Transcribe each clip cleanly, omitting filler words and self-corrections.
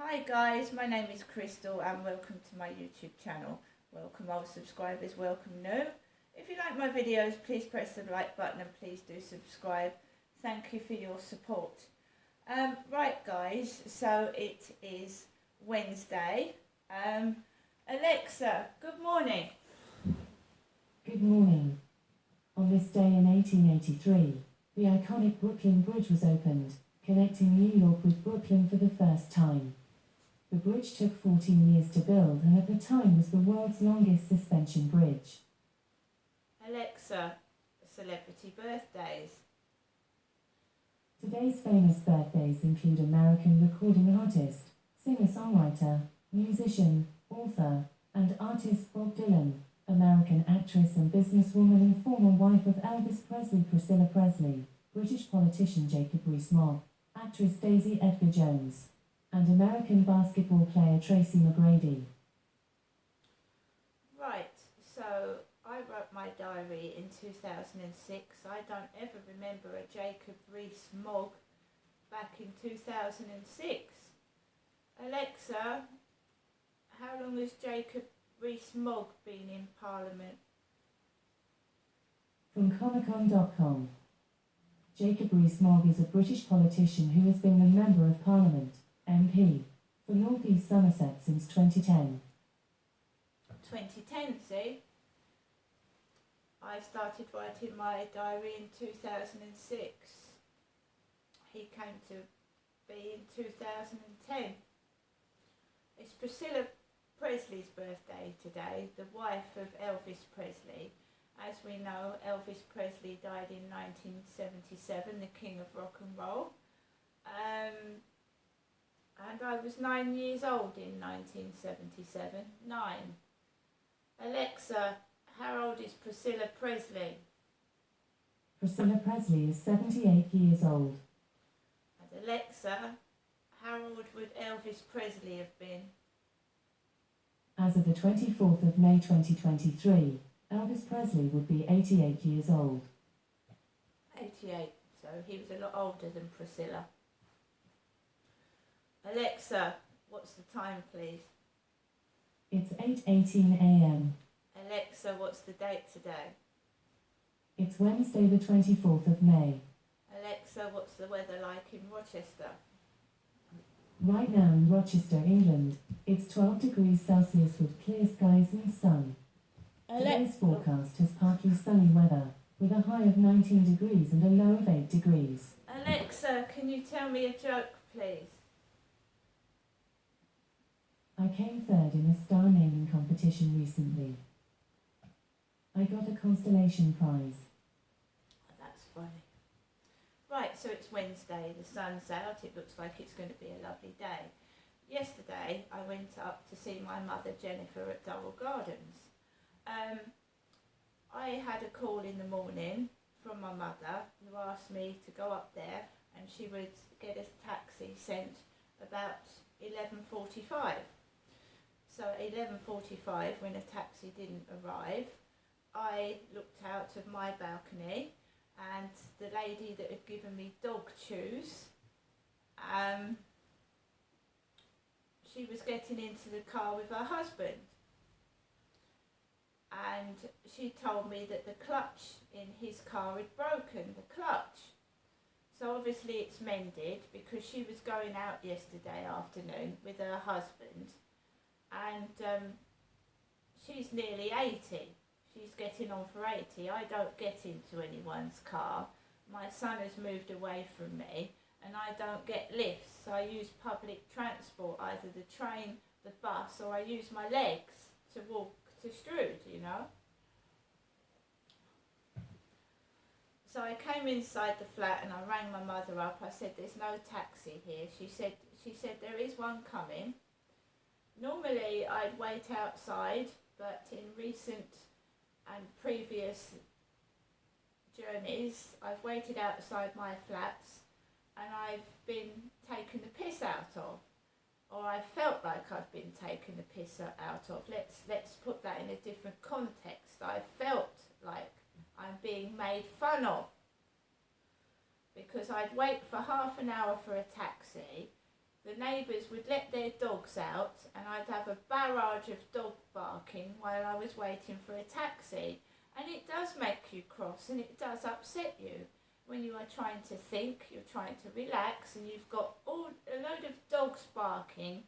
Hi guys, my name is Crystal and welcome to my YouTube channel. Welcome old subscribers, welcome new. If you like my videos, please press the like button and please do subscribe. Thank you for your support. Right guys, so it is Wednesday. Alexa, good morning. Good morning. On this day in 1883, the iconic Brooklyn Bridge was opened, connecting New York with Brooklyn for the first time. The bridge took 14 years to build and at the time was the world's longest suspension bridge. Alexa, celebrity birthdays. Today's famous birthdays include American recording artist, singer-songwriter, musician, author, and artist Bob Dylan, American actress and businesswoman and former wife of Elvis Presley Priscilla Presley, British politician Jacob Rees-Mogg, actress Daisy Edgar-Jones, and American basketball player Tracy McGrady. Right, so I wrote my diary in 2006. I don't ever remember a Jacob Rees-Mogg back in 2006. Alexa, how long has Jacob Rees-Mogg been in Parliament? From Comicon.com. Jacob Rees-Mogg is a British politician who has been a Member of Parliament, MP, for North East Somerset since 2010. 2010, see? I started writing my diary in 2006. He came to be in 2010. It's Priscilla Presley's birthday today, the wife of Elvis Presley. As we know, Elvis Presley died in 1977, the king of rock and roll. And I was 9 years old in 1977. 9. Alexa, how old is Priscilla Presley? Priscilla Presley is 78 years old. And Alexa, how old would Elvis Presley have been? As of the 24th of May 2023, Elvis Presley would be 88 years old. 88, so he was a lot older than Priscilla. Alexa, what's the time please? It's 8:18 a.m. Alexa, what's the date today? It's Wednesday the 24th of May. Alexa, what's the weather like in Rochester? Right now in Rochester, England, it's 12 degrees Celsius with clear skies and sun. Today's forecast has partly sunny weather, with a high of 19 degrees and a low of 8 degrees. Alexa, can you tell me a joke, please? I came third in a star naming competition recently. I got a constellation prize. That's funny. Right, so it's Wednesday, the sun's out, it looks like it's going to be a lovely day. Yesterday I went up to see my mother Jennifer at Durrell Gardens. I had a call in the morning from my mother who asked me to go up there and she would get a taxi sent about 11:45. So at 11:45, when a taxi didn't arrive, I looked out of my balcony and the lady that had given me dog chews, she was getting into the car with her husband. And she told me that the clutch in his car had broken, the clutch. So obviously it's mended because she was going out yesterday afternoon with her husband and she's nearly 80. She's getting on for 80. I don't get into anyone's car. My son has moved away from me and I don't get lifts. I use public transport, either the train, the bus, or I use my legs to walk to Strood, you know. So I came inside the flat and I rang my mother up. I said, there's no taxi here. She said there is one coming. Normally I'd wait outside, but in recent and previous journeys I've waited outside my flats and I've been taken the piss out of, or I felt like I've been taken the piss out of. Let's put that in a different context. I felt like I'm being made fun of because I'd wait for half an hour for a taxi the neighbours would let their dogs out and I'd have a barrage of dog barking while I was waiting for a taxi. And it does make you cross and it does upset you. When you are trying to think, you're trying to relax and you've got a load of dogs barking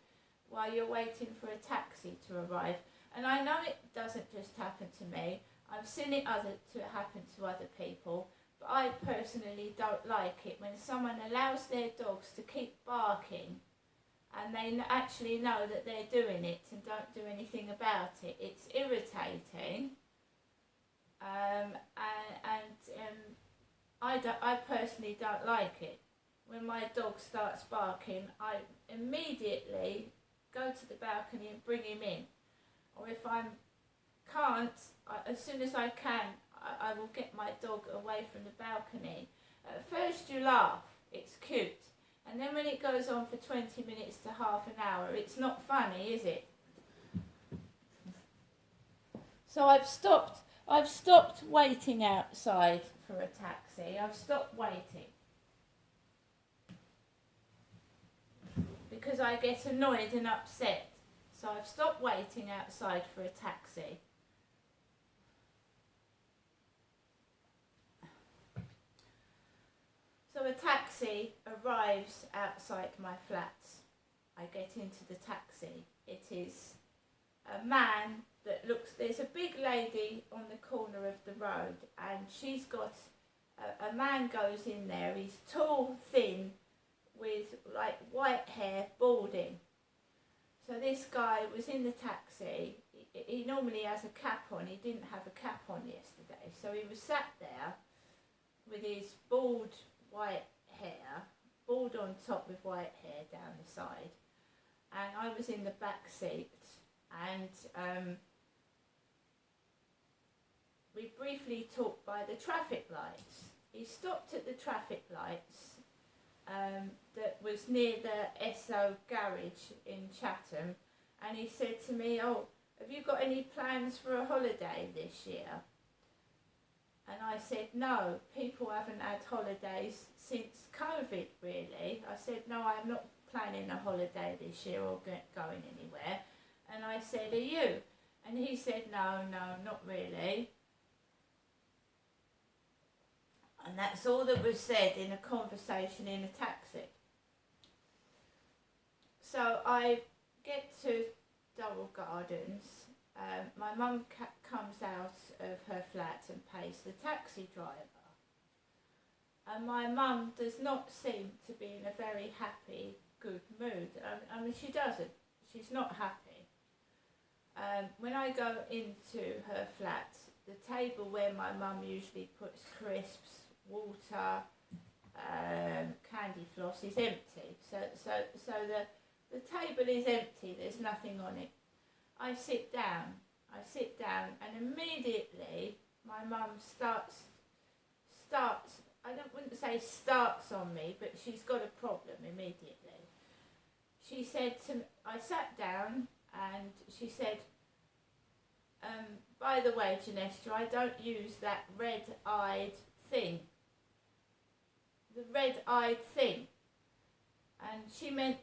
while you're waiting for a taxi to arrive. And I know it doesn't just happen to me. I've seen it happen to other people. But I personally don't like it when someone allows their dogs to keep barking and they actually know that they're doing it and don't do anything about it. It's irritating. I personally don't like it. When my dog starts barking, I immediately go to the balcony and bring him in. Or if I can't, as soon as I can, I will get my dog away from the balcony. At first you laugh, it's cute. And then when it goes on for 20 minutes to half an hour, it's not funny, is it? So I've stopped waiting outside for a taxi. I've stopped waiting. Because I get annoyed and upset. So I've stopped waiting outside for a taxi. So a taxi arrives outside my flat. I get into the taxi. It is a man that looks, there's a big lady on the corner of the road and she's got, a man goes in there, he's tall, thin, with like white hair, balding. So this guy was in the taxi, he normally has a cap on, he didn't have a cap on yesterday. So he was sat there with his bald white hair, bald on top with white hair down the side, and I was in the back seat, and we briefly talked by the traffic lights. He stopped at the traffic lights that was near the SO garage in Chatham, and he said to me, "Oh, have you got any plans for a holiday this year?" And I said, "No, people haven't had holidays since COVID, really." I said, "No, I'm not planning a holiday this year or going anywhere." And I said, "Are you?" And he said, no, not really." And that's all that was said in a conversation in a taxi. So I get to Durrell Gardens. My mum comes out of her flat and pays the taxi driver. And my mum does not seem to be in a very happy, good mood. I mean, she doesn't. She's not happy. When I go into her flat, the table where my mum usually puts crisps, water, candy floss is empty. So the table is empty. There's nothing on it. I sit down, and immediately my mum starts, wouldn't say starts on me, but she's got a problem immediately. She said to me, I sat down, and she said, "By the way, Janesta, I don't use that red-eyed thing." The red-eyed thing. And she meant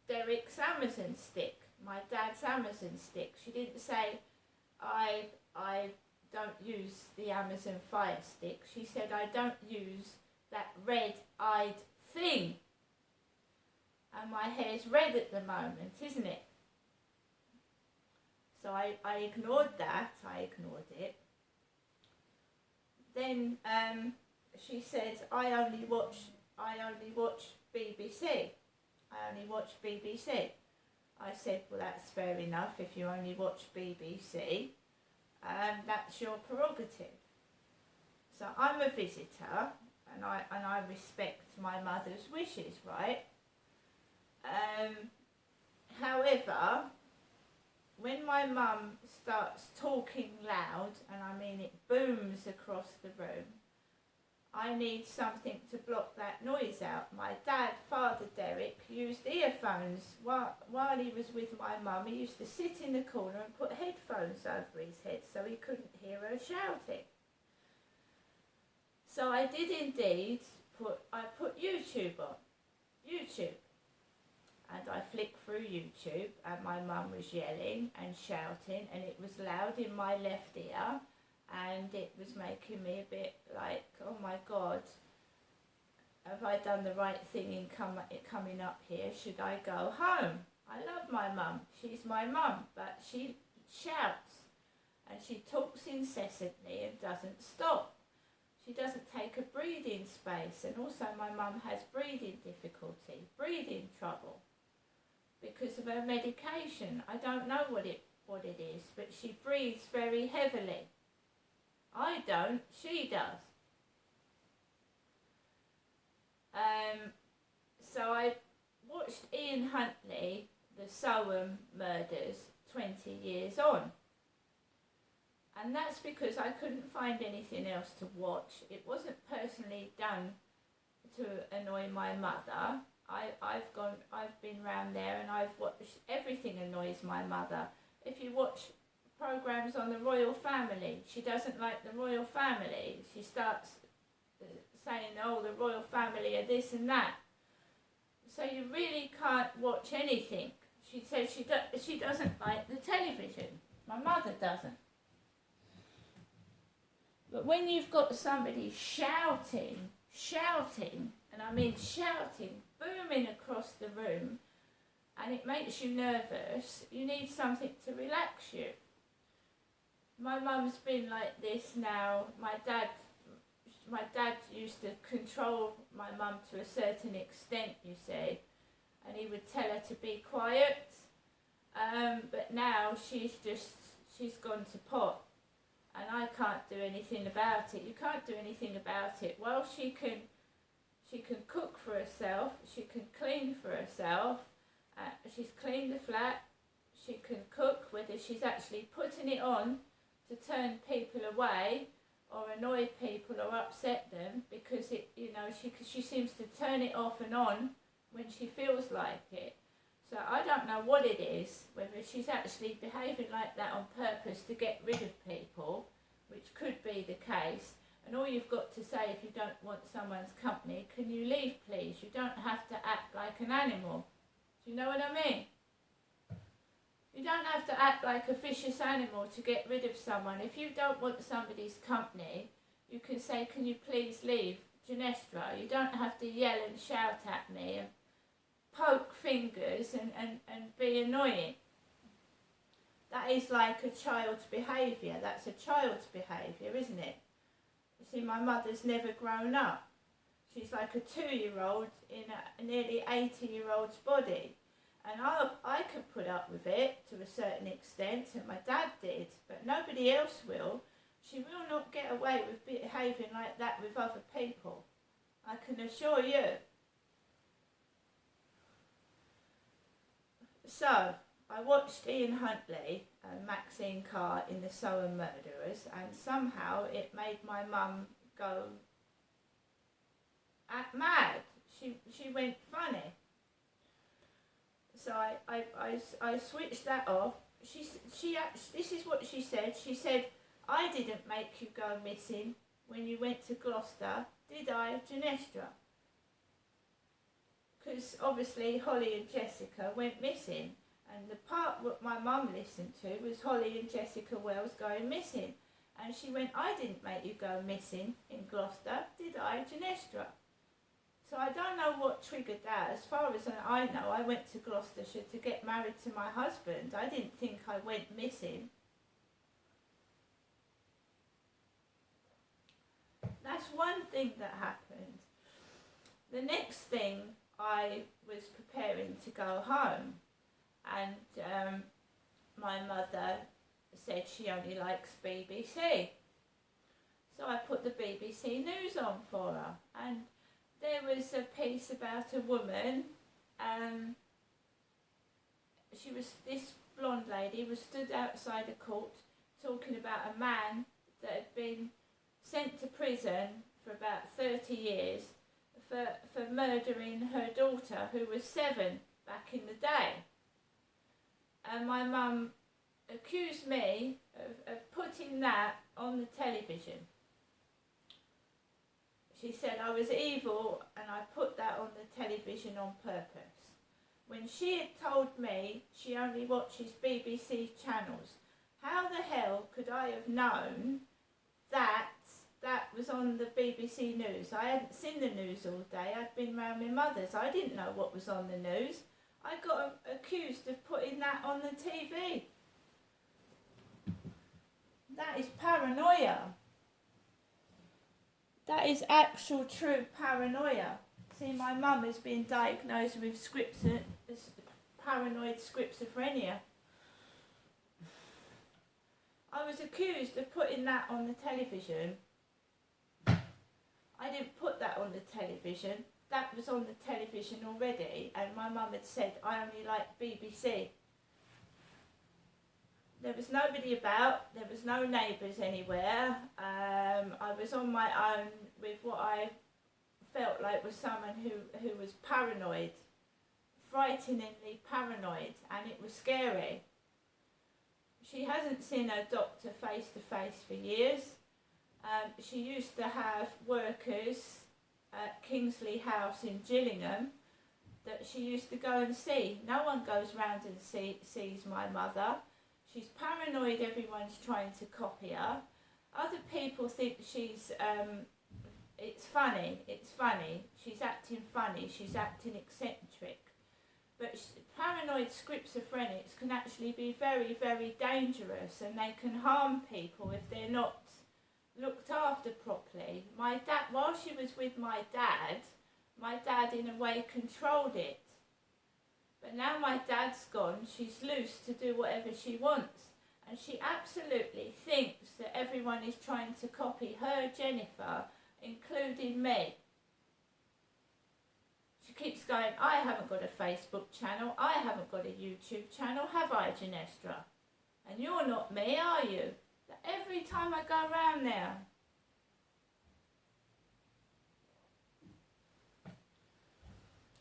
Derek's Amazon stick, my dad's Amazon stick. She didn't say, I don't use the Amazon Fire Stick. She said, "I don't use that red-eyed thing." And my hair's red at the moment, isn't it? So I ignored that. I ignored it. Then she said, I only watch BBC. I only watch BBC. I said, "Well, that's fair enough. If you only watch BBC, that's your prerogative." So I'm a visitor, and I respect my mother's wishes, right? However, when my mum starts talking loud, and I mean it booms across the room, I need something to block that noise out. My dad, Father Derek, used earphones while he was with my mum. He used to sit in the corner and put headphones over his head so he couldn't hear her shouting. So I did indeed put YouTube on. YouTube. and I flicked through YouTube and my mum was yelling and shouting and it was loud in my left ear and it was making me a bit like, oh my God, have I done the right thing in coming up here? Should I go home? I love my mum, she's my mum, but she shouts and she talks incessantly and doesn't stop. She doesn't take a breathing space, and also my mum has breathing difficulty, breathing trouble because of her medication. I don't know what it is, but she breathes very heavily. I don't, she does. So I watched Ian Huntley, the Soham murders, 20 years on. And that's because I couldn't find anything else to watch. It wasn't personally done to annoy my mother. I've been round there and I've watched, everything annoys my mother. If you watch programs on the royal family, she doesn't like the royal family. She starts saying, oh, the royal family are this and that. So you really can't watch anything. She says she doesn't like the television. My mother doesn't. But when you've got somebody shouting, and I mean shouting, booming across the room, and it makes you nervous, you need something to relax you. My mum's been like this now. My dad used to control my mum to a certain extent, you see, and he would tell her to be quiet. But now she's gone to pot. And I can't do anything about it. You can't do anything about it. Well, she can cook for herself. She can clean for herself. She's cleaned the flat. She can cook, whether she's actually putting it on to turn people away or annoy people or upset them, because she seems to turn it off and on when she feels like it. So I don't know what it is, whether she's actually behaving like that on purpose to get rid of people, which could be the case. And all you've got to say, if you don't want someone's company, can you leave please? You don't have to act like an animal. Do you know what I mean? You don't have to act like a vicious animal to get rid of someone. If you don't want somebody's company, you can say, can you please leave, Genestra? You don't have to yell and shout at me and poke fingers and be annoying. That is like a child's behaviour. That's a child's behaviour, isn't it? You see, my mother's never grown up. She's like a 2-year-old in a nearly 80-year-old's body. And I could put up with it to a certain extent, and my dad did, but nobody else will. She will not get away with behaving like that with other people. I can assure you. So, I watched Ian Huntley and Maxine Carr in the Soham murderers, and somehow it made my mum go mad. She went funny. So I switched that off. This is what she said. She said, I didn't make you go missing when you went to Gloucester, did I, Genestra? Because obviously Holly and Jessica went missing, and the part what my mum listened to was Holly and Jessica Wells going missing, and she went, I didn't make you go missing in Gloucester, did I, Genestra? So I don't know what triggered that. As far as I know, I went to Gloucestershire to get married to my husband. I didn't think I went missing. That's one thing that happened. The next thing, I was preparing to go home, and my mother said she only likes BBC. So I put the BBC News on for her, and there was a piece about a woman. This blonde lady was stood outside a court talking about a man that had been sent to prison for about 30 years for murdering her daughter, who was 7 back in the day. And my mum accused me of putting that on the television. She said I was evil and I put that on the television on purpose. when she had told me she only watches BBC channels. How the hell could I have known that that was on the BBC News? I hadn't seen the news all day. I'd been round my mother's. I didn't know what was on the news. I got accused of putting that on the TV. That is paranoia. That is actual true paranoia. See, my mum has been diagnosed with paranoid schizophrenia. I was accused of putting that on the television. I didn't put that on the television. That was on the television already, and my mum had said I only like BBC. There was nobody about, there was no neighbours anywhere. I was on my own with what I felt like was someone who was paranoid, frighteningly paranoid, and it was scary. She hasn't seen her doctor face to face for years. She used to have workers at Kingsley House in Gillingham that she used to go and see. No one goes round and sees my mother. She's paranoid everyone's trying to copy her. Other people think she's, it's funny, she's acting funny, she's acting eccentric. But paranoid schizophrenics can actually be very, very dangerous, and they can harm people if they're not looked after properly. My dad, while she was with my dad in a way controlled it. But now my dad's gone, she's loose to do whatever she wants. And she absolutely thinks that everyone is trying to copy her, Jennifer, including me. She keeps going, I haven't got a Facebook channel, I haven't got a YouTube channel, have I, Genestra? And you're not me, are you? Every time I go round there.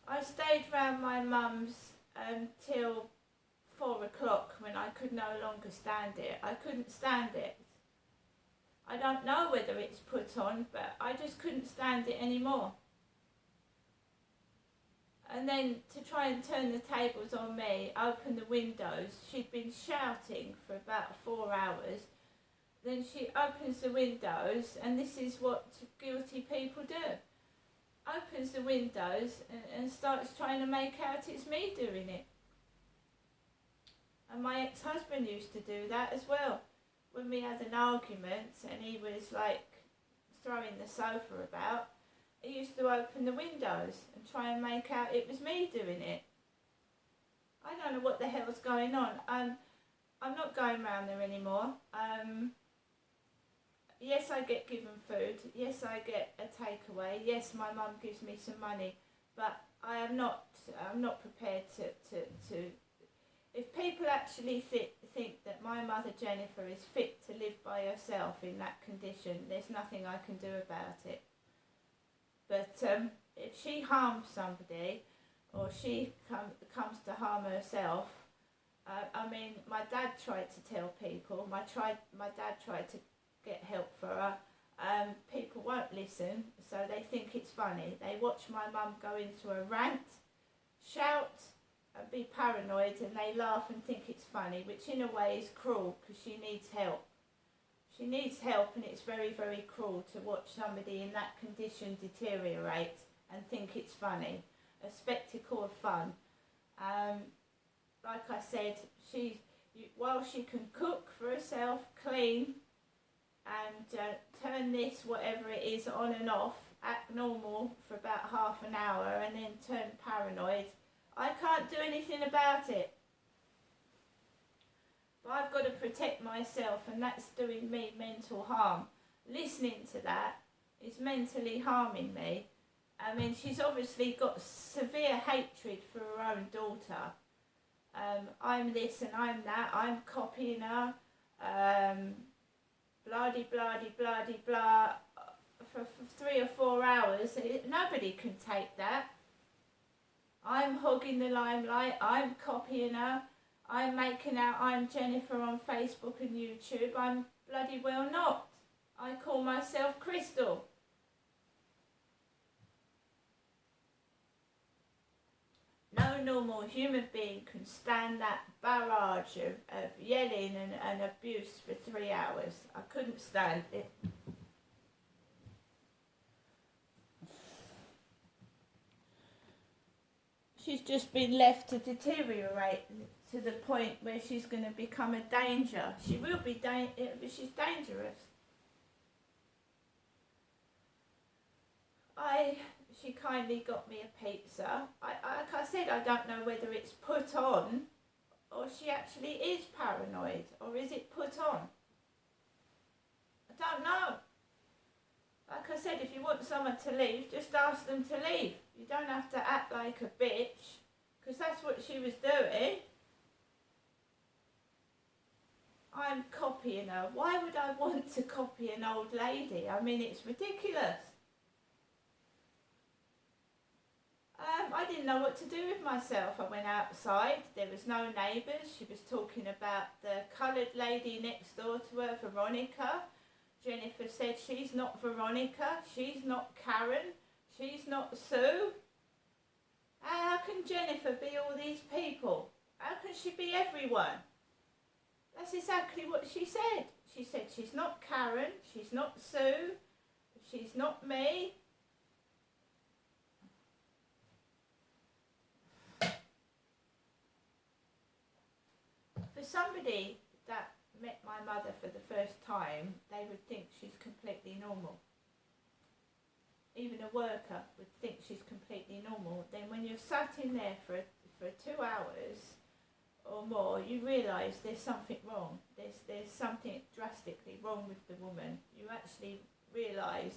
I stayed round my mum's till 4 o'clock when I could no longer stand it. I couldn't stand it. I don't know whether it's put on, but I just couldn't stand it anymore. And then to try and turn the tables on me, open the windows, she'd been shouting for about 4 hours. Then she opens the windows, and this is what guilty people do. Opens the windows and starts trying to make out it's me doing it. And my ex-husband used to do that as well. When we had an argument and he was like throwing the sofa about, he used to open the windows and try and make out it was me doing it. I don't know what the hell's going on. I'm not going round there anymore. Yes, I get given food. Yes, I get a takeaway. Yes, my mum gives me some money. But I'm not prepared to if people actually think that my mother Jennifer is fit to live by herself in that condition, there's nothing I can do about it. But if she harms somebody, or she comes to harm herself, I mean, my dad tried to tell people, my dad tried to get help for her. People won't listen, so they think it's funny. They watch my mum go into a rant, shout and be paranoid, and they laugh and think it's funny, which in a way is cruel because she needs help. She needs help, and it's very, very cruel to watch somebody in that condition deteriorate and think it's funny. A spectacle of fun. Like I said, while she can cook for herself, clean, and turn this, whatever it is, on and off, act normal for about half an hour and then turn paranoid, I can't do anything about it. But I've got to protect myself, and that's doing me mental harm. Listening to that is mentally harming me. I mean, she's obviously got severe hatred for her own daughter. I'm this and I'm that, I'm copying her, blah-de-blah-de-blah-de-blah, for 3 or 4 hours. Nobody can take that. I'm hogging the limelight, I'm copying her, I'm making out I'm Jennifer on Facebook and YouTube. I'm bloody well not. I call myself No, no normal human being can stand that barrage of yelling and abuse for 3 hours. I couldn't stand it. She's just been left to deteriorate to the point where she's going to become a danger. She will be she's dangerous. She kindly got me a pizza. Like I said, I don't know whether it's put on or she actually is paranoid, or is it put on? I don't know. Like I said, if you want someone to leave, just ask them to leave. You don't have to act like a bitch, because that's what she was doing. I'm copying her. Why would I want to copy an old lady? I mean, it's ridiculous. I didn't know what to do with myself. I went outside. There was no neighbours. She was talking about the coloured lady next door to her, Veronica. Jennifer said she's not Veronica. She's not Karen. She's not Sue. How can Jennifer be all these people? How can she be everyone? That's exactly what she said. She said she's not Karen. She's not Sue. She's not me. For somebody that met my mother for the first time, they would think she's completely normal. Even a worker would think she's completely normal. Then when you're sat in there for 2 hours or more, you realise there's something wrong. There's something drastically wrong with the woman. You actually realise,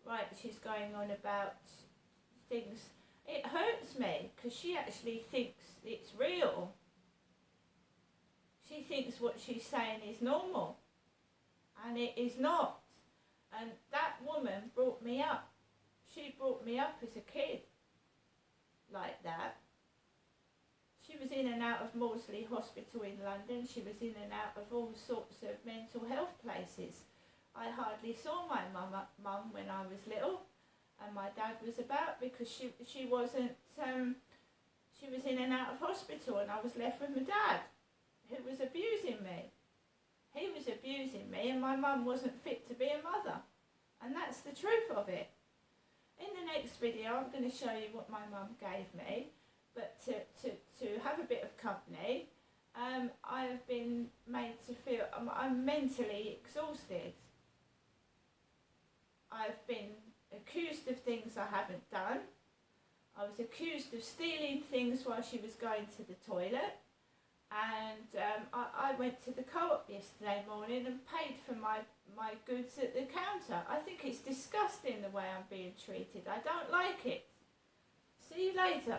right, she's going on about things. It hurts me because she actually thinks it's real. She thinks what she's saying is normal, and it is not. And that woman brought me up. She brought me up as a kid like that. She was in and out of Maudsley Hospital in London. She was in and out of all sorts of mental health places. I hardly saw my mum when I was little, and my dad was about, because she wasn't. She was in and out of hospital, and I was left with my dad, who was abusing me. He was abusing me, and my mum wasn't fit to be a mother. And that's the truth of it. In the next video, I'm going to show you what my mum gave me. But to have a bit of company, I have been made to feel I'm mentally exhausted. I've been accused of things I haven't done. I was accused of stealing things while she was going to the toilet. And I went to the co-op yesterday morning and paid for my goods at the counter. I think it's disgusting the way I'm being treated. I don't like it. See you later.